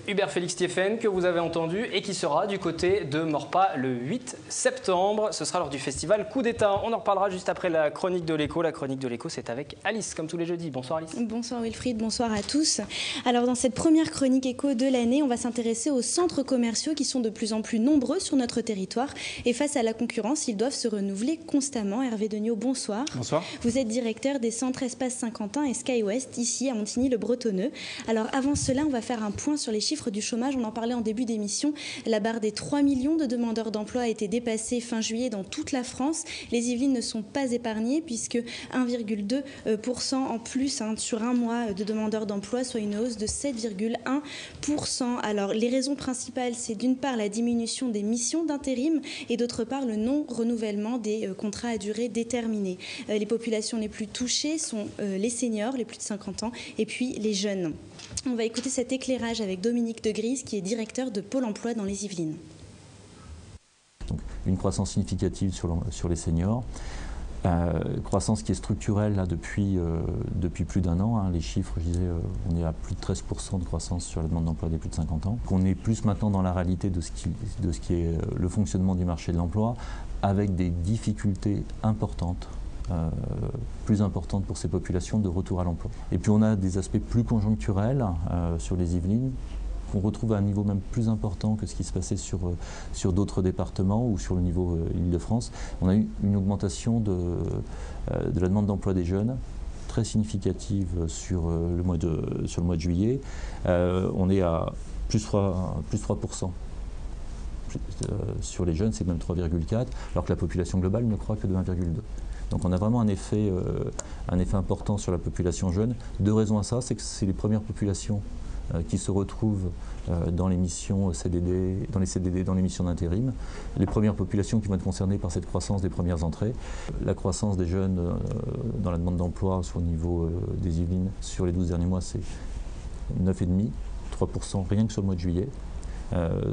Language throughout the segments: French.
Hubert Félix Thieffen, que vous avez entendu et qui sera du côté de Maurepas le 8 septembre. Ce sera lors du festival Coup d'État. On en reparlera juste après la chronique de l'écho. La chronique de l'écho, c'est avec Alice, comme tous les jeudis. Bonsoir Alice. Bonsoir Wilfried, bonsoir à tous. Alors dans cette première chronique écho de l'année, on va s'intéresser aux centres commerciaux qui sont de plus en plus nombreux sur notre territoire. Et face à la concurrence, ils doivent se renouveler constamment. Hervé Degnaud, bonsoir. Bonsoir. Vous êtes directeur des centres Espace Saint-Quentin et SkyWest, ici à Montigny-le-Bretonneux. Alors avant cela, on va faire un point sur les chiffres du chômage. On en parlait en début d'émission. La barre des 3 millions de demandeurs d'emploi a été dépassée fin juillet dans toute la France. Les Yvelines ne sont pas épargnées puisque 1,2% en plus sur un mois de demandeurs d'emploi, soit une hausse de 7,1%. Alors les raisons principales, c'est d'une part la diminution des missions d'intérim et d'autre part le non-renouvellement des contrats à durée déterminée. Les populations les plus touchées sont les seniors, les plus de 50 ans, et puis les jeunes. On va écouter cet éclairage avec Dominique de Grise, qui est directeur de Pôle emploi dans les Yvelines. Donc, une croissance significative sur les seniors, croissance qui est structurelle là, depuis plus d'un an. Les chiffres, je disais, on est à plus de 13% de croissance sur la demande d'emploi des plus de 50 ans. On est plus maintenant dans la réalité de ce qui est le fonctionnement du marché de l'emploi, avec des difficultés importantes. Plus importante pour ces populations de retour à l'emploi. Et puis on a des aspects plus conjoncturels sur les Yvelines, qu'on retrouve à un niveau même plus important que ce qui se passait sur d'autres départements ou sur le niveau Île-de-France. On a eu une augmentation de la demande d'emploi des jeunes très significative sur le mois de juillet. On est à plus 3%. Sur les jeunes, c'est même 3,4%, alors que la population globale ne croît que de 1,2%. Donc on a vraiment un effet important sur la population jeune. Deux raisons à ça, c'est que c'est les premières populations qui se retrouvent dans les missions CDD, dans les missions d'intérim. Les premières populations qui vont être concernées par cette croissance des premières entrées. La croissance des jeunes dans la demande d'emploi au niveau des Yvelines sur les 12 derniers mois, c'est 9,5%, 3% rien que sur le mois de juillet.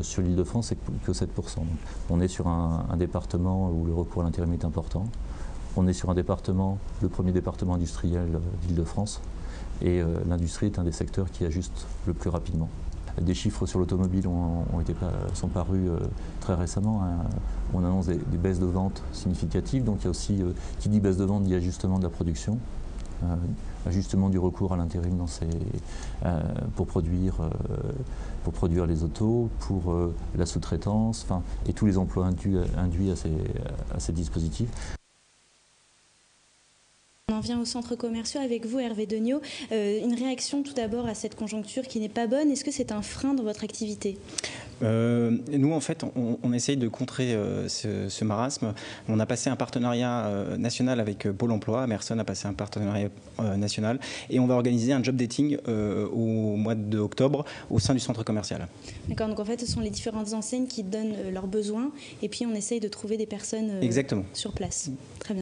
Sur l'Île-de-France, c'est que 7%. Donc, on est sur un département où le recours à l'intérim est important. On est sur un département, le premier département industriel d'Île-de-France, et l'industrie est un des secteurs qui ajuste le plus rapidement. Des chiffres sur l'automobile sont parus très récemment. On annonce des baisses de ventes significatives, donc il y a aussi, qui dit baisse de vente, dit ajustement de la production. Ajustement du recours à l'intérim pour produire les autos, pour la sous-traitance, et tous les emplois induits à ces dispositifs. On en vient aux centres commerciaux avec vous, Hervé Degnaud. Une réaction tout d'abord à cette conjoncture qui n'est pas bonne. Est-ce que c'est un frein dans votre activité ? Nous, en fait, on essaye de contrer ce marasme. On a passé un partenariat national avec Pôle emploi. Merson a passé un partenariat national. Et on va organiser un job dating au mois d'octobre au sein du centre commercial. D'accord, donc en fait, ce sont les différentes enseignes qui donnent leurs besoins. Et puis, on essaye de trouver des personnes sur place. Très bien.